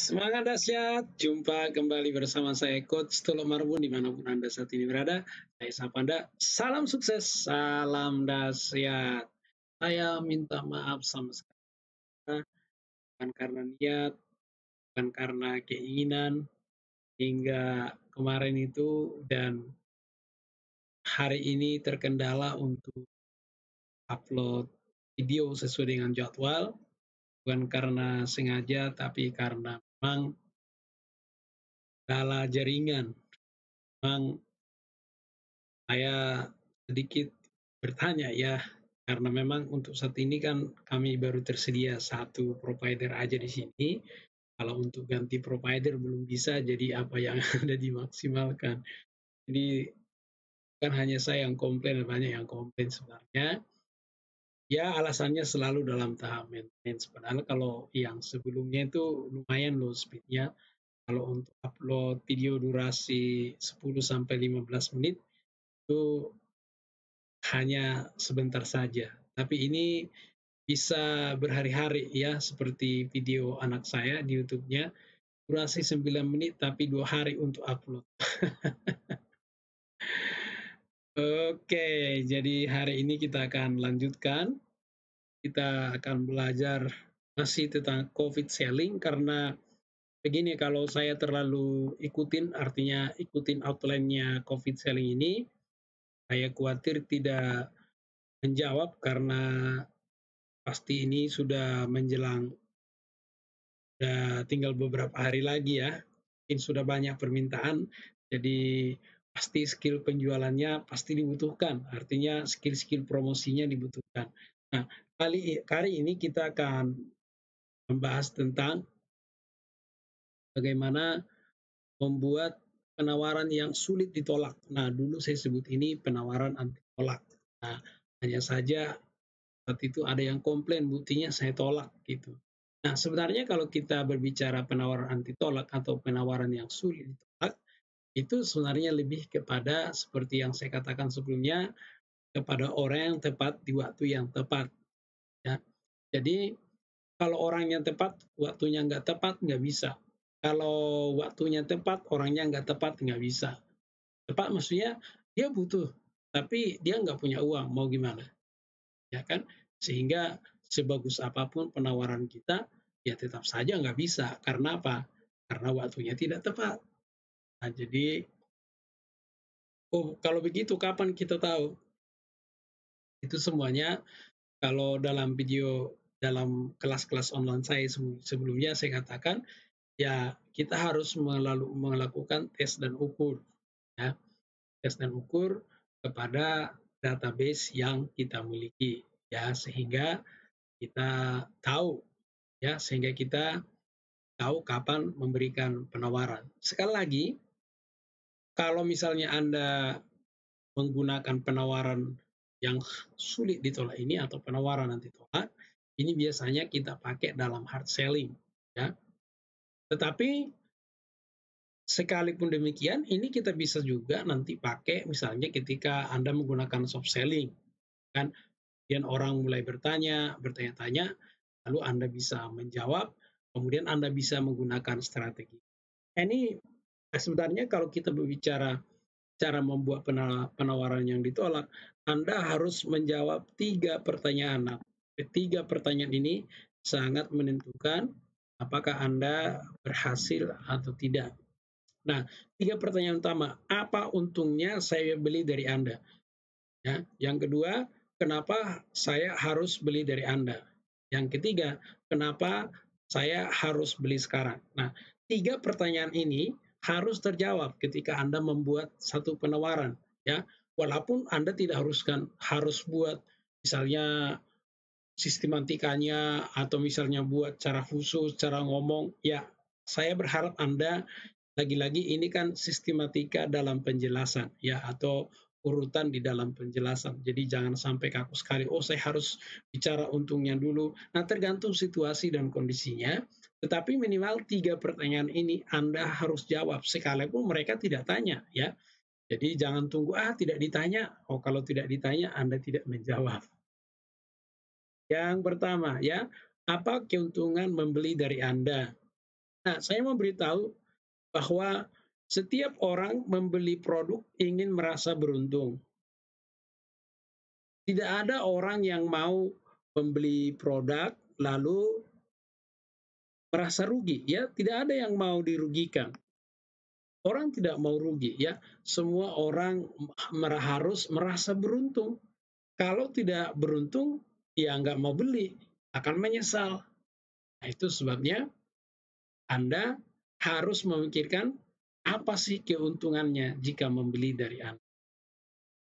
Semangat dahsyat, jumpa kembali bersama saya Coach Tulok Marbun dimanapun Anda saat ini berada. Saya sapa Anda, salam sukses, salam dahsyat. Saya minta maaf sama sekali, bukan karena niat, bukan karena keinginan, hingga kemarin itu dan hari ini terkendala untuk upload video sesuai dengan jadwal, bukan karena sengaja, tapi karena memang kendala jaringan. Memang saya sedikit bertanya ya, karena memang untuk saat ini kan kami baru tersedia satu provider aja di sini. Kalau untuk ganti provider belum bisa, jadi apa yang ada dimaksimalkan. Jadi kan hanya saya yang komplain, banyak yang komplain sebenarnya. Ya alasannya selalu dalam tahap maintenance. Padahal kalau yang sebelumnya itu lumayan loh speednya. Kalau untuk upload video durasi 10 sampai 15 menit itu hanya sebentar saja. Tapi ini bisa berhari-hari ya, seperti video anak saya di YouTube-nya, durasi 9 menit tapi 2 hari untuk upload. Oke, jadi hari ini kita akan lanjutkan. Kita akan belajar masih tentang COVID selling karena begini, kalau saya terlalu ikutin, artinya ikutin outline-nya COVID selling ini, saya khawatir tidak menjawab karena pasti ini sudah menjelang, tinggal beberapa hari lagi ya. Mungkin sudah banyak permintaan, jadi pasti skill penjualannya pasti dibutuhkan. Artinya skill-skill promosinya dibutuhkan. Nah, kali ini kita akan membahas tentang bagaimana membuat penawaran yang sulit ditolak. Nah, dulu saya sebut ini penawaran anti tolak. Nah, hanya saja saat itu ada yang komplain, buktinya saya tolak gitu. Nah, sebenarnya kalau kita berbicara penawaran anti tolak atau penawaran yang sulit ditolak, itu sebenarnya lebih kepada seperti yang saya katakan sebelumnya, kepada orang yang tepat di waktu yang tepat. Ya. Jadi kalau orang yang tepat, waktunya nggak tepat, nggak bisa. Kalau waktunya tepat, orangnya nggak tepat, nggak bisa. Tepat maksudnya dia butuh, tapi dia nggak punya uang, mau gimana? Ya kan? Sehingga sebagus apapun penawaran kita, ya tetap saja nggak bisa. Karena apa? Karena waktunya tidak tepat. Nah, jadi, oh kalau begitu kapan kita tahu? Itu semuanya kalau dalam video, dalam kelas-kelas online saya sebelumnya saya katakan, ya kita harus melakukan tes dan ukur. Ya. Tes dan ukur kepada database yang kita miliki. Ya, sehingga kita tahu, ya sehingga kita tahu kapan memberikan penawaran. Sekali lagi, kalau misalnya Anda menggunakan penawaran yang sulit ditolak ini atau penawaran anti tolak, ini biasanya kita pakai dalam hard selling, ya. Tetapi sekalipun demikian, ini kita bisa juga nanti pakai misalnya ketika Anda menggunakan soft selling, kan. Kemudian orang mulai bertanya-tanya, lalu Anda bisa menjawab, kemudian Anda bisa menggunakan strategi. Ini sebenarnya kalau kita berbicara cara membuat penawaran yang ditolak, Anda harus menjawab 3 pertanyaan. Nah, 3 pertanyaan ini sangat menentukan apakah Anda berhasil atau tidak. Nah, 3 pertanyaan utama, apa untungnya saya beli dari Anda? Ya, yang kedua, kenapa saya harus beli dari Anda? Yang ketiga, kenapa saya harus beli sekarang? Nah, 3 pertanyaan ini harus terjawab ketika Anda membuat satu penawaran, ya. Walaupun Anda tidak harus buat misalnya sistematikanya atau misalnya buat cara khusus, cara ngomong, ya saya berharap Anda lagi-lagi ini kan sistematika dalam penjelasan ya, atau urutan di dalam penjelasan. Jadi jangan sampai kaku sekali, oh saya harus bicara untungnya dulu. Nah, tergantung situasi dan kondisinya, tetapi minimal 3 pertanyaan ini Anda harus jawab sekalipun mereka tidak tanya ya. Jadi jangan tunggu tidak ditanya. Oh, kalau tidak ditanya Anda tidak menjawab. Yang pertama ya, apa keuntungan membeli dari Anda? Nah, saya mau beritahu bahwa setiap orang membeli produk ingin merasa beruntung. Tidak ada orang yang mau membeli produk lalu merasa rugi, ya. Tidak ada yang mau dirugikan. Orang tidak mau rugi, ya. Semua orang harus merasa beruntung. Kalau tidak beruntung, ya nggak mau beli, akan menyesal. Nah, itu sebabnya Anda harus memikirkan apa sih keuntungannya jika membeli dari Anda.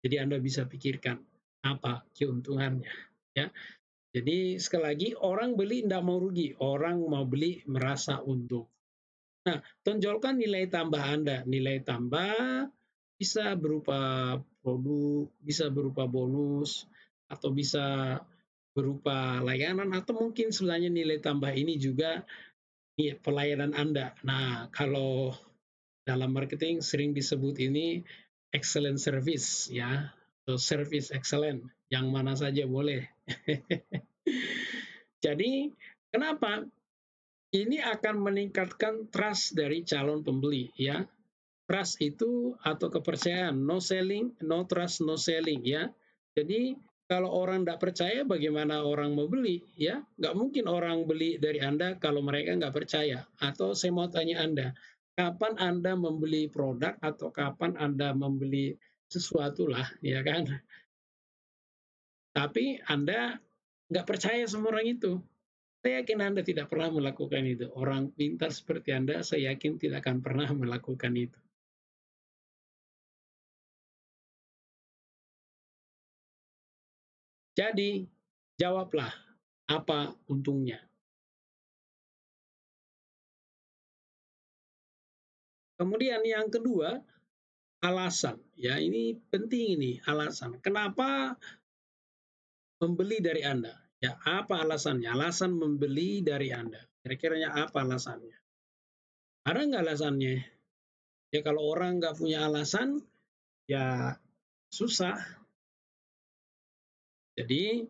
Jadi Anda bisa pikirkan apa keuntungannya, ya. Jadi sekali lagi orang beli tidak mau rugi, orang mau beli merasa untung. Nah, tonjolkan nilai tambah Anda. Nilai tambah bisa berupa produk, bisa berupa bonus, atau bisa berupa layanan, atau mungkin sebenarnya nilai tambah ini juga pelayanan Anda. Nah, kalau dalam marketing sering disebut ini excellent service, ya, atau service excellent, yang mana saja boleh. Jadi, kenapa? Ini akan meningkatkan trust dari calon pembeli, ya. Trust itu atau kepercayaan, no selling, no trust, no selling, ya. Jadi kalau orang tidak percaya, bagaimana orang mau beli, ya? Nggak mungkin orang beli dari Anda kalau mereka nggak percaya. Atau saya mau tanya Anda, kapan Anda membeli produk atau kapan Anda membeli sesuatu lah, ya kan? Tapi Anda nggak percaya sama orang itu. Saya yakin Anda tidak pernah melakukan itu. Orang pintar seperti Anda, saya yakin tidak akan pernah melakukan itu. Jadi, jawablah, apa untungnya? Kemudian yang kedua, alasan. Ya, ini penting ini, alasan. Kenapa membeli dari Anda? Ya, apa alasannya? Alasan membeli dari Anda. Kira-kiranya apa alasannya? Ada nggak alasannya? Ya, kalau orang nggak punya alasan, ya susah. Jadi,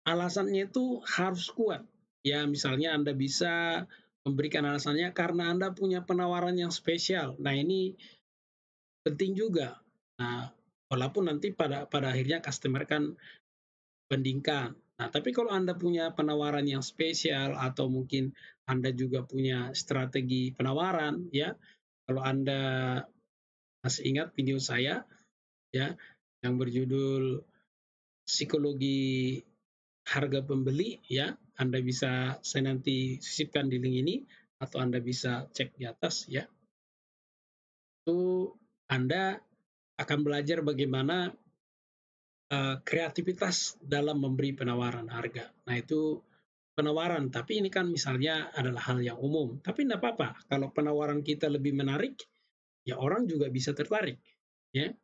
alasannya itu harus kuat. Ya, misalnya Anda bisa memberikan alasannya karena Anda punya penawaran yang spesial. Nah, ini penting juga. Nah, walaupun nanti pada pada akhirnya customer kan bandingkan. Nah, tapi kalau Anda punya penawaran yang spesial atau mungkin Anda juga punya strategi penawaran, ya. Kalau Anda masih ingat video saya, ya, yang berjudul Psikologi Harga Pembeli, ya, Anda bisa, saya nanti sisipkan di link ini atau Anda bisa cek di atas, ya. Itu Anda akan belajar bagaimana kreativitas dalam memberi penawaran harga. Nah, itu penawaran, tapi ini kan misalnya adalah hal yang umum. Tapi tidak apa-apa, kalau penawaran kita lebih menarik, ya orang juga bisa tertarik. Ya.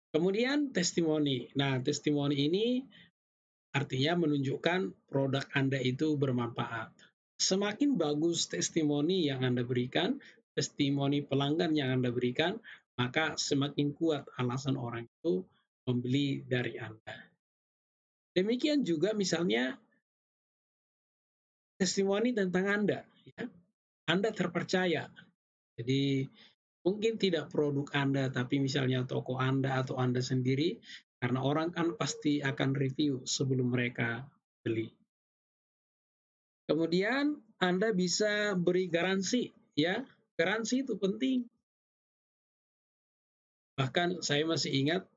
Kemudian testimoni. Nah, testimoni ini artinya menunjukkan produk Anda itu bermanfaat. Semakin bagus testimoni yang Anda berikan, testimoni pelanggan yang Anda berikan, maka semakin kuat alasan orang itu membeli dari Anda. Demikian juga misalnya testimoni tentang Anda, ya. Anda terpercaya. Jadi mungkin tidak produk Anda, tapi misalnya toko Anda atau Anda sendiri, karena orang kan pasti akan review sebelum mereka beli. Kemudian Anda bisa beri garansi, ya. Garansi itu penting. Bahkan saya masih ingat,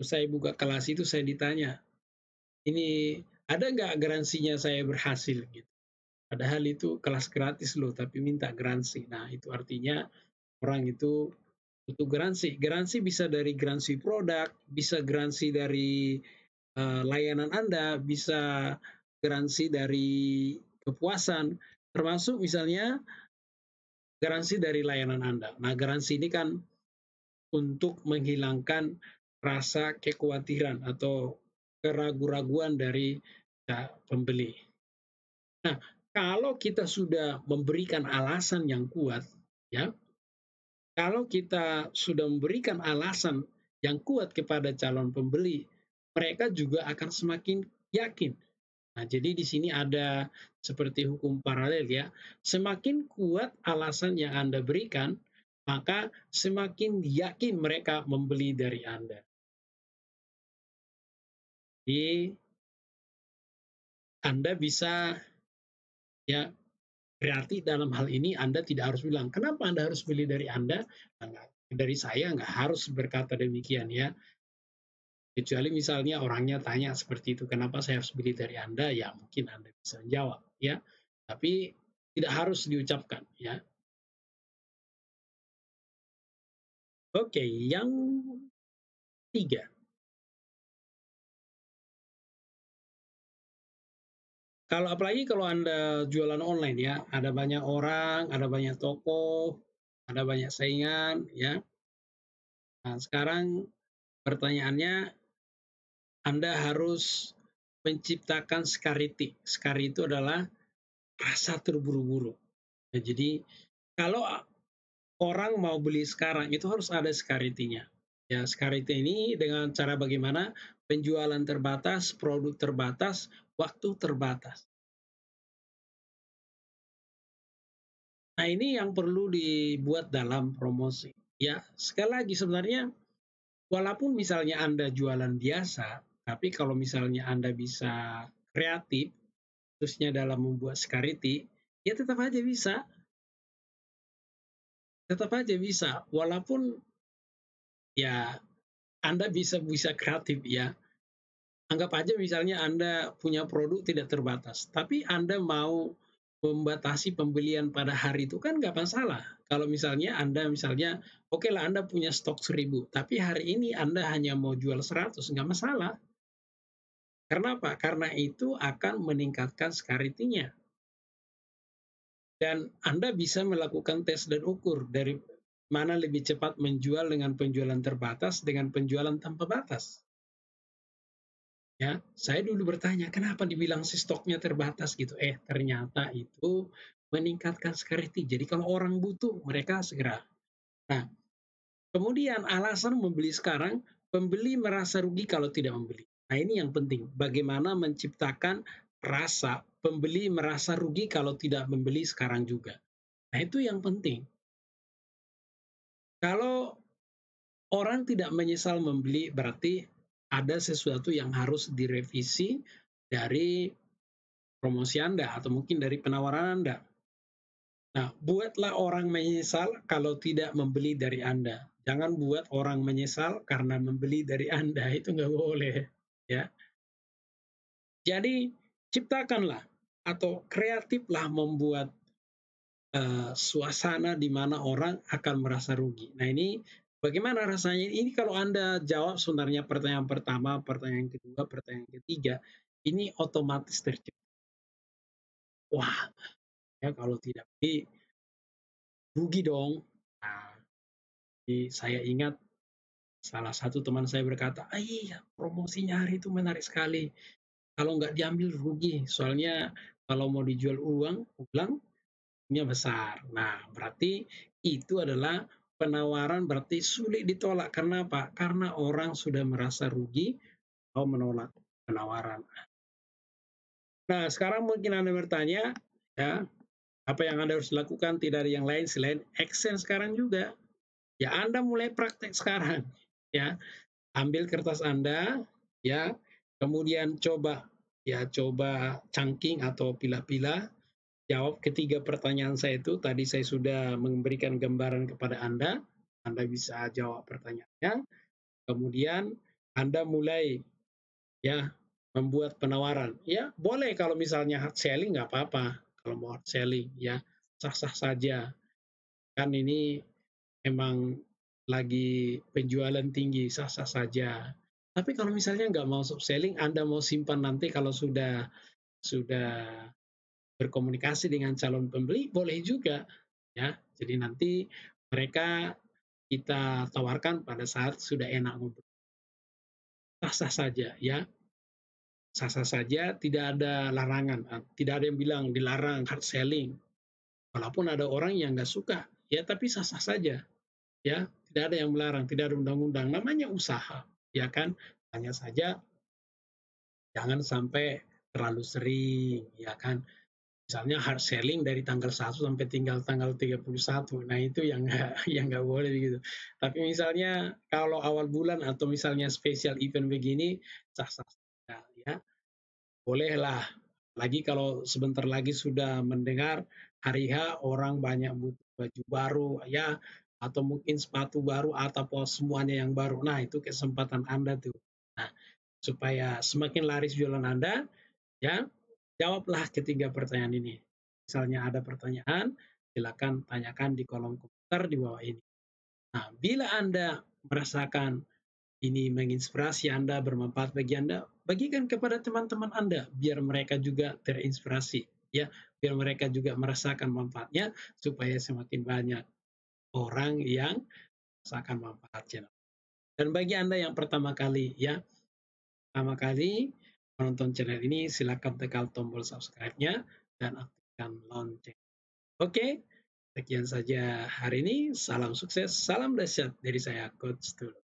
saya buka kelas itu saya ditanya, ini ada nggak garansinya saya berhasil? Gitu. Padahal itu kelas gratis loh, tapi minta garansi. Nah, itu artinya orang itu butuh garansi. Garansi bisa dari garansi produk, bisa garansi dari layanan Anda, bisa garansi dari kepuasan, termasuk misalnya garansi dari layanan Anda. Nah, garansi ini kan untuk menghilangkan rasa kekhawatiran atau keraguan-raguan dari pembeli. Nah, kalau kita sudah memberikan alasan yang kuat, ya, kalau kita sudah memberikan alasan yang kuat kepada calon pembeli, mereka juga akan semakin yakin. Nah, jadi di sini ada seperti hukum paralel ya. Semakin kuat alasan yang Anda berikan, maka semakin yakin mereka membeli dari Anda. Jadi Anda bisa ya berarti dalam hal ini Anda tidak harus bilang, "Kenapa Anda harus beli dari Anda?" Nah, dari saya nggak harus berkata demikian ya. Kecuali misalnya orangnya tanya seperti itu, "Kenapa saya harus beli dari Anda?" Ya mungkin Anda bisa menjawab ya. Tapi tidak harus diucapkan ya. Oke, yang tiga, kalau apalagi kalau Anda jualan online ya, ada banyak orang, ada banyak toko, ada banyak saingan ya. Nah, sekarang pertanyaannya Anda harus menciptakan scarcity. Scarcity itu adalah rasa terburu-buru. Ya, jadi kalau orang mau beli sekarang itu harus ada scarcity-nya. Ya, scarcity ini dengan cara bagaimana? Penjualan terbatas, produk terbatas, waktu terbatas. Nah, ini yang perlu dibuat dalam promosi. Ya, sekali lagi sebenarnya walaupun misalnya Anda jualan biasa, tapi kalau misalnya Anda bisa kreatif, khususnya dalam membuat scarcity, ya tetap aja bisa. Walaupun ya Anda bisa bisa kreatif ya. Anggap aja misalnya Anda punya produk tidak terbatas, tapi Anda mau membatasi pembelian pada hari itu kan nggak masalah. Kalau misalnya Anda misalnya, oke lah Anda punya stok 1.000, tapi hari ini Anda hanya mau jual 100, nggak masalah. Karena apa? Karena itu akan meningkatkan scarcity-nya. Dan Anda bisa melakukan tes dan ukur dari mana lebih cepat menjual dengan penjualan terbatas dengan penjualan tanpa batas. Ya, saya dulu bertanya, kenapa dibilang si stoknya terbatas gitu? Ternyata itu meningkatkan scarcity. Jadi kalau orang butuh, mereka segera. Nah, kemudian alasan membeli sekarang, pembeli merasa rugi kalau tidak membeli. Nah, ini yang penting. Bagaimana menciptakan rasa pembeli merasa rugi kalau tidak membeli sekarang juga. Nah, itu yang penting. Kalau orang tidak menyesal membeli, berarti ada sesuatu yang harus direvisi dari promosi Anda atau mungkin dari penawaran Anda. Nah, buatlah orang menyesal kalau tidak membeli dari Anda. Jangan buat orang menyesal karena membeli dari Anda, itu nggak boleh. Ya, jadi ciptakanlah atau kreatiflah membuat suasana di mana orang akan merasa rugi. Nah ini bagaimana rasanya? Ini kalau Anda jawab sebenarnya pertanyaan pertama, pertanyaan kedua, pertanyaan ketiga, ini otomatis tercipta. Wah, ya kalau tidak beli rugi dong. Nah, saya ingat salah satu teman saya berkata, ah iya promosinya hari itu menarik sekali. Kalau nggak diambil rugi, soalnya kalau mau dijual ulangnya besar. Nah, berarti itu adalah penawaran berarti sulit ditolak. Karena apa? Karena orang sudah merasa rugi mau menolak penawaran. Nah, sekarang mungkin Anda bertanya, ya, apa yang Anda harus lakukan? Tidak ada yang lain selain action sekarang juga. Ya, Anda mulai praktek sekarang. Ya, ambil kertas Anda, ya, kemudian coba chunking atau pilah-pilah, jawab ketiga pertanyaan saya itu. Tadi saya sudah memberikan gambaran kepada Anda bisa jawab pertanyaannya, kemudian Anda mulai ya membuat penawaran. Ya, boleh kalau misalnya hard selling nggak apa-apa. Kalau mau hard selling ya sah-sah saja. Kan ini emang lagi penjualan tinggi, sah-sah saja. Tapi kalau misalnya nggak mau soft selling, Anda mau simpan nanti kalau sudah berkomunikasi dengan calon pembeli, boleh juga. Ya, jadi nanti mereka kita tawarkan pada saat sudah enak ngobrol. Sah-sah saja, ya. Sah-sah saja, tidak ada larangan. Tidak ada yang bilang dilarang hard selling. Walaupun ada orang yang nggak suka, ya tapi sah-sah saja. Ya, tidak ada yang melarang, tidak ada undang-undang. Namanya usaha, ya kan? Hanya saja jangan sampai terlalu sering, ya kan. Misalnya hard selling dari tanggal 1 sampai tinggal tanggal 31. Nah, itu yang nggak yang nggak boleh gitu. Tapi misalnya kalau awal bulan atau misalnya spesial event begini, sah-sah saja ya. Bolehlah. Lagi kalau sebentar lagi sudah mendengar hari H orang banyak butuh baju baru ya, atau mungkin sepatu baru atau semuanya yang baru. Nah, itu kesempatan Anda tuh. Nah, supaya semakin laris jualan Anda, ya, jawablah ketiga pertanyaan ini. Misalnya ada pertanyaan, silakan tanyakan di kolom komentar di bawah ini. Nah, bila Anda merasakan ini menginspirasi Anda, bermanfaat bagi Anda, bagikan kepada teman-teman Anda biar mereka juga terinspirasi, ya, biar mereka juga merasakan manfaatnya supaya semakin banyak orang yang merasakan manfaatnya. Dan bagi Anda yang pertama kali menonton channel ini, silakan tekan tombol subscribe-nya dan aktifkan lonceng. Oke, sekian saja hari ini. Salam sukses, salam dahsyat dari saya, Coach Tul.